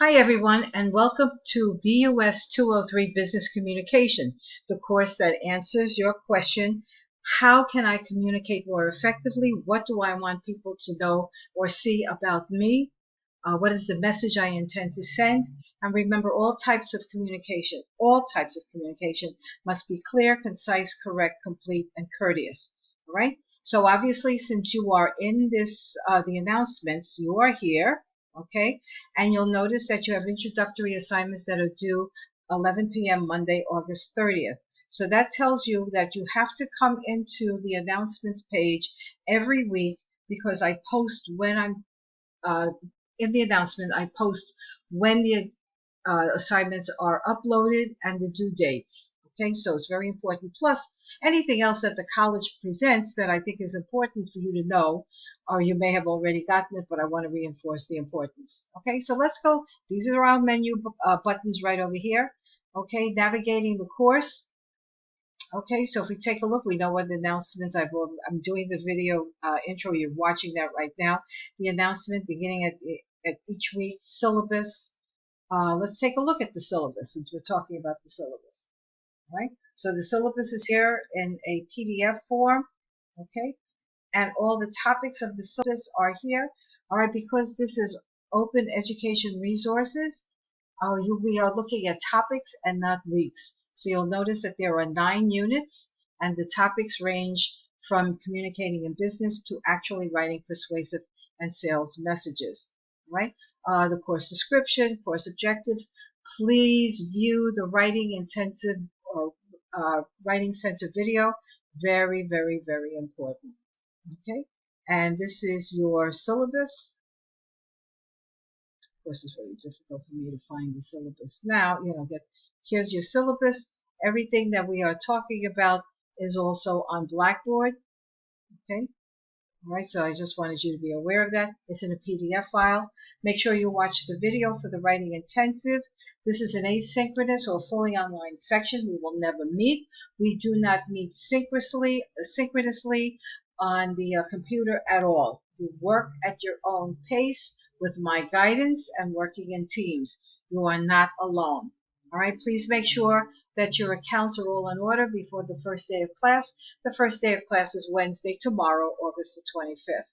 Hi everyone, and welcome to BUS 203 Business Communication, the course that answers your question, how can I communicate more effectively? What do I want people to know or see about me? What is the message I intend to send? And remember, all types of communication must be clear, concise, correct, complete, and courteous. All right? So obviously, since you are in this, the announcements, you are here. Okay, and you'll notice that you have introductory assignments that are due 11 p.m. Monday, August 30th. So that tells you that you have to come into the announcements page every week because I post when I'm in the announcement. I post when the assignments are uploaded and the due dates. Okay, so it's very important. Plus, anything else that the college presents that I think is important for you to know, or you may have already gotten it, but I want to reinforce the importance. Okay, so let's go. These are our menu buttons right over here. Okay, navigating the course. Okay, so if we take a look, we know what the announcements I'm doing the video intro. You're watching that right now. The announcement beginning at each week, syllabus. Let's take a look at the syllabus since we're talking about the syllabus. All right, so the syllabus is here in a PDF form. Okay, and all the topics of the syllabus are here. All right, because this is open education resources, we are looking at topics and not weeks. So you'll notice that there are 9 units, and the topics range from communicating in business to actually writing persuasive and sales messages. Right? The course description, course objectives. Please view the writing intensive or writing center video. Very, very, very important. Okay, and this is your syllabus. Of course, it's very difficult for me to find the syllabus now. Here's your syllabus. Everything that we are talking about is also on Blackboard. Okay, all right, so I just wanted you to be aware of that. It's in a PDF file. Make sure you watch the video for the writing intensive. This is an asynchronous or fully online section. We will never meet. We do not meet synchronously on the computer at all. You work at your own pace with my guidance and working in teams. You are not alone. All right, please make sure that your accounts are all in order before the first day of class. The first day of class is Wednesday, tomorrow, August the 25th.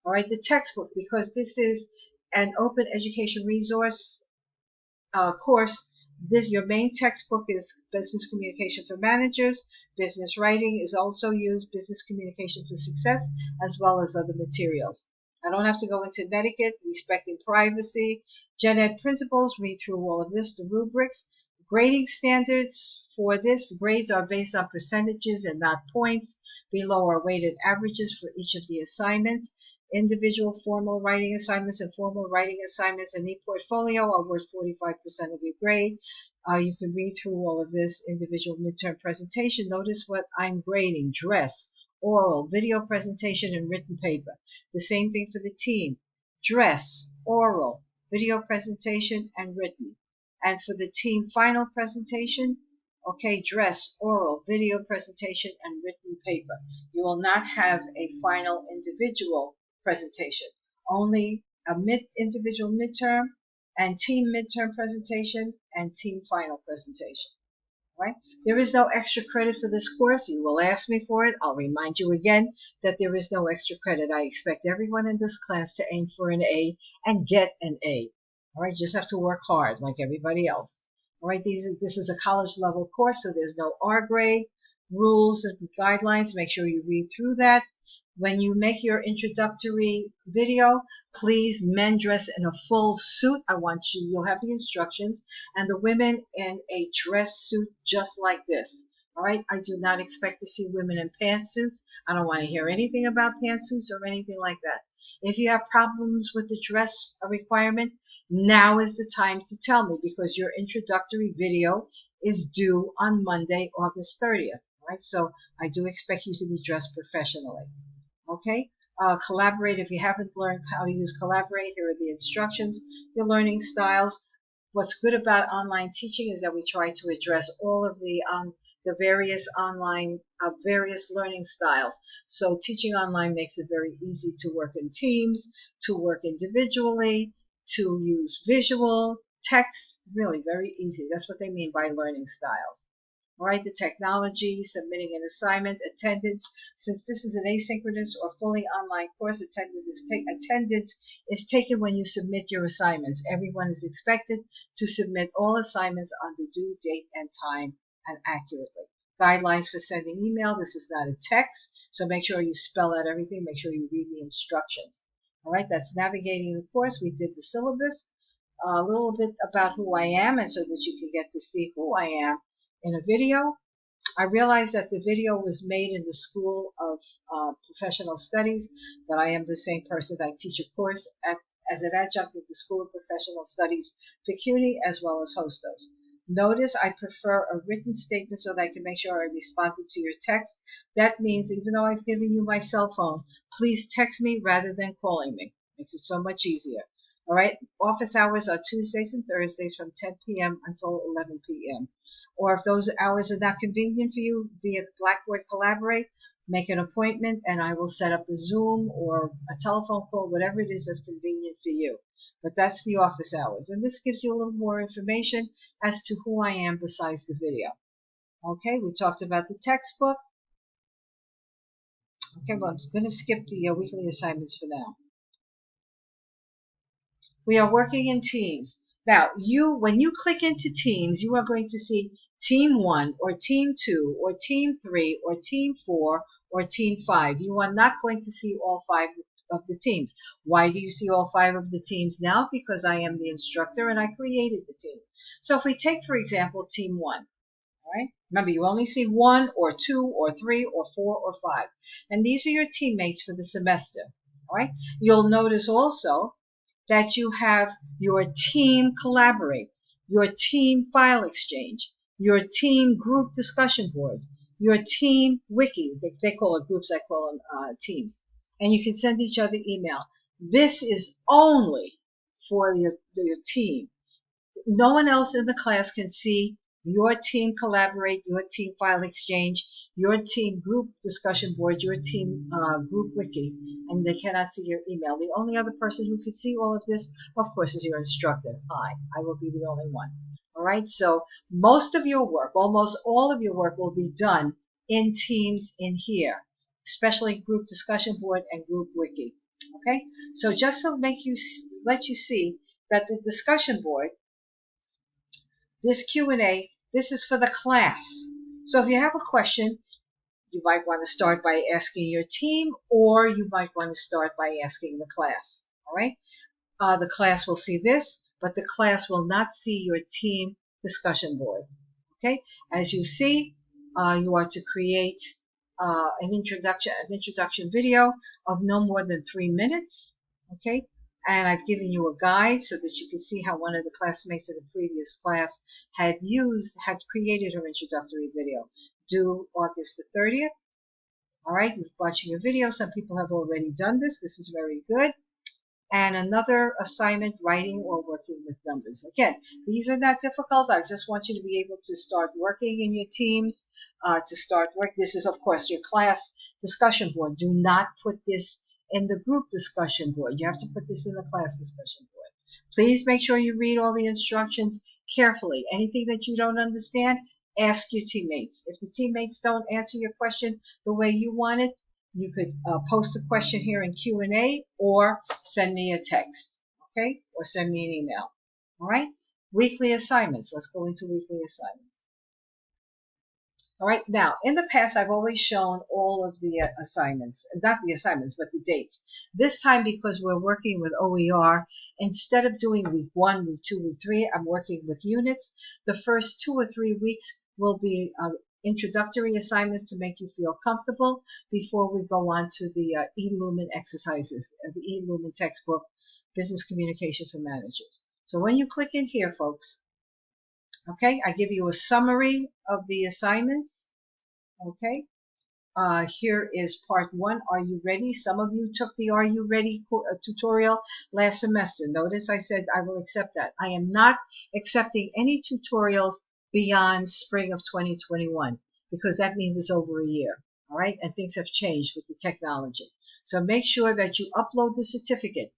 All right, the textbook, because this is an open education resource course, your main textbook is Business Communication for Managers. Business Writing is also used, Business Communication for Success, as well as other materials. I don't have to go into etiquette, respecting privacy, Gen Ed principles, read through all of this, the rubrics. Grading standards for this, grades are based on percentages and not points. Below are weighted averages for each of the assignments. Individual formal writing assignments and formal writing assignments and e-portfolio are worth 45% of your grade. You can read through all of this individual midterm presentation. Notice what I'm grading: dress, oral, video presentation, and written paper. The same thing for the team: dress, oral, video presentation, and written. And for the team final presentation, okay, dress, oral, video presentation, and written paper. You will not have a final individual presentation. Only a individual midterm and team midterm presentation and team final presentation. Right? There is no extra credit for this course. You will ask me for it. I'll remind you again that there is no extra credit. I expect everyone in this class to aim for an A and get an A. All right, you just have to work hard like everybody else. All right, this is a college level course, so there's no R grade, rules and guidelines. Make sure you read through that. When you make your introductory video, please, men dress in a full suit. You'll have the instructions, and the women in a dress suit just like this. All right, I do not expect to see women in pantsuits. I don't want to hear anything about pantsuits or anything like that. If you have problems with the dress requirement, now is the time to tell me, because your introductory video is due on Monday, August 30th. All right, so I do expect you to be dressed professionally. Okay, Collaborate. If you haven't learned how to use Collaborate, here are the instructions. Your learning styles. What's good about online teaching is that we try to address all of the various online various learning styles. So teaching online makes it very easy to work in teams, to work individually, to use visual, Text, really very easy. That's what they mean by learning styles. All right, the technology, submitting an assignment, attendance. Since this is an asynchronous or fully online course, attendance is taken when you submit your assignments. Everyone is expected to submit all assignments on the due date and time and accurately. Guidelines for sending email. This is not a text, so make sure you spell out everything. Make sure you read the instructions. All right, that's navigating the course. We did the syllabus. A little bit about who I am, and so that you can get to see who I am in a video. I realized that the video was made in the School of Professional Studies, but I am the same person. I teach a course as an adjunct at the School of Professional Studies for CUNY as well as Hostos. Notice I prefer a written statement so that I can make sure I responded to your text. That means even though I've given you my cell phone, please text me rather than calling me. Makes it so much easier. All right, office hours are Tuesdays and Thursdays from 10 p.m. until 11 p.m. Or if those hours are not convenient for you, via Blackboard Collaborate, make an appointment and I will set up a Zoom or a telephone call, whatever it is that's convenient for you. But that's the office hours. And this gives you a little more information as to who I am besides the video. Okay, we talked about the textbook. Okay, well, I'm going to skip the weekly assignments for now. We are working in teams. Now, when you click into teams, you are going to see team 1 or team 2 or team 3 or team 4 or team 5. You are not going to see all 5 of the teams. Why do you see all 5 of the teams now? Because I am the instructor and I created the team. So if we take, for example, team 1, all right? Remember, you only see 1 or 2 or 3 or 4 or 5. And these are your teammates for the semester, all right? You'll notice also that you have your team collaborate, your team file exchange, your team group discussion board, your team wiki. They call it groups, I call them teams. And you can send each other email. This is only for your team. No one else in the class can see your team collaborate, your team file exchange, your team group discussion board, your team group wiki, and they cannot see your email. The only other person who can see all of this, of course, is your instructor. I will be the only one. All right, so most of your work, almost all of your work will be done in teams in here, especially group discussion board and group wiki. Okay, so just to let you see that the discussion board, this Q&A, this is for the class. So if you have a question, you might want to start by asking your team, or you might want to start by asking the class. All right? The class will see this, but the class will not see your team discussion board. Okay? As you see, you are to create an introduction video of no more than 3 minutes. Okay? And I've given you a guide so that you can see how one of the classmates in the previous class had created her introductory video, due August the 30th. All right, you're watching a video. Some people have already done this. This is very good. And another assignment, writing or working with numbers. Again, these are not difficult. I just want you to be able to start working in your teams, to start work. This is, of course, your class discussion board. Do not put this in the group discussion board. You have to put this in the class discussion board. Please make sure you read all the instructions carefully. Anything that you don't understand, ask your teammates. If the teammates don't answer your question the way you want it, you could post a question here in Q&A or send me a text, okay? Or send me an email, all right? Weekly assignments. Let's go into weekly assignments. All right, now, in the past, I've always shown all of the assignments, not the assignments, but the dates. This time, because we're working with OER, instead of doing week 1, week 2, week 3, I'm working with units. The first 2 or 3 weeks will be introductory assignments to make you feel comfortable before we go on to the eLumen exercises, the eLumen textbook, Business Communication for Managers. So when you click in here, folks, okay, I give you a summary of the assignments. Okay, here is part 1. Are you ready? Some of you took the Are You Ready tutorial last semester. Notice I said I will accept that. I am not accepting any tutorials beyond spring of 2021 because that means it's over a year. All right, and things have changed with the technology. So make sure that you upload the certificate.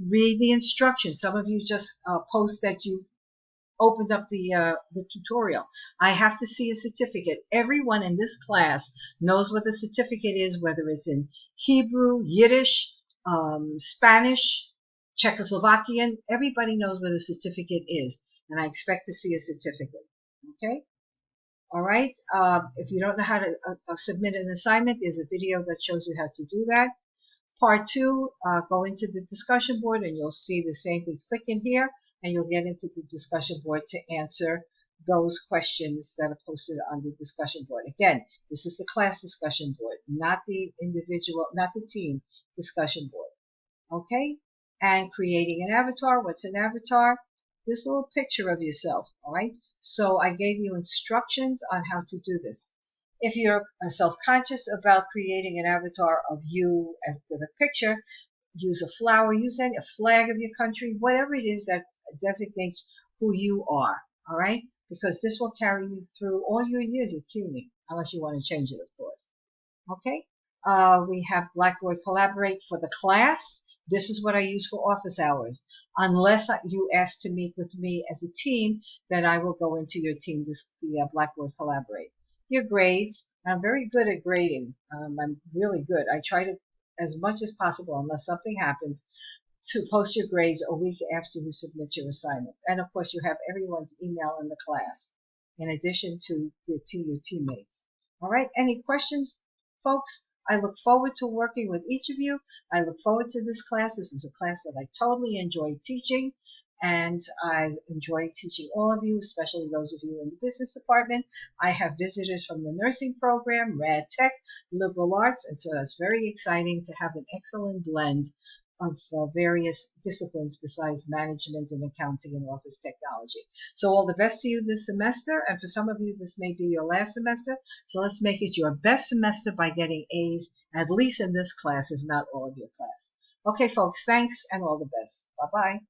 Read the instructions. Some of you just post that you opened up the tutorial. I have to see a certificate. Everyone in this class knows what the certificate is, whether it's in Hebrew, Yiddish, Spanish, Czechoslovakian. Everybody knows what a certificate is, and I expect to see a certificate. Okay? All right. If you don't know how to submit an assignment, there's a video that shows you how to do that. Part 2, go into the discussion board and you'll see the same thing. Click in here and you'll get into the discussion board to answer those questions that are posted on the discussion board. Again, this is the class discussion board, not the individual, not the team discussion board. Okay? And creating an avatar. What's an avatar? This little picture of yourself. All right? So I gave you instructions on how to do this. If you're self-conscious about creating an avatar of you with a picture, use a flower, use a flag of your country, whatever it is that designates who you are, all right? Because this will carry you through all your years of CUNY, unless you want to change it, of course. Okay? We have Blackboard Collaborate for the class. This is what I use for office hours. Unless you ask to meet with me as a team, then I will go into your team, the Blackboard Collaborate. Your grades. I'm very good at grading. I'm really good. I try to, as much as possible, unless something happens, to post your grades a week after you submit your assignment. And of course, you have everyone's email in the class, in addition to your teammates. All right. Any questions, folks? I look forward to working with each of you. I look forward to this class. This is a class that I totally enjoy teaching. And I enjoy teaching all of you, especially those of you in the business department. I have visitors from the nursing program, Rad Tech, liberal arts, and so that's very exciting to have an excellent blend of various disciplines besides management and accounting and office technology. So all the best to you this semester, and for some of you this may be your last semester, so let's make it your best semester by getting A's, at least in this class, if not all of your class. Okay, folks, thanks and all the best. Bye-bye.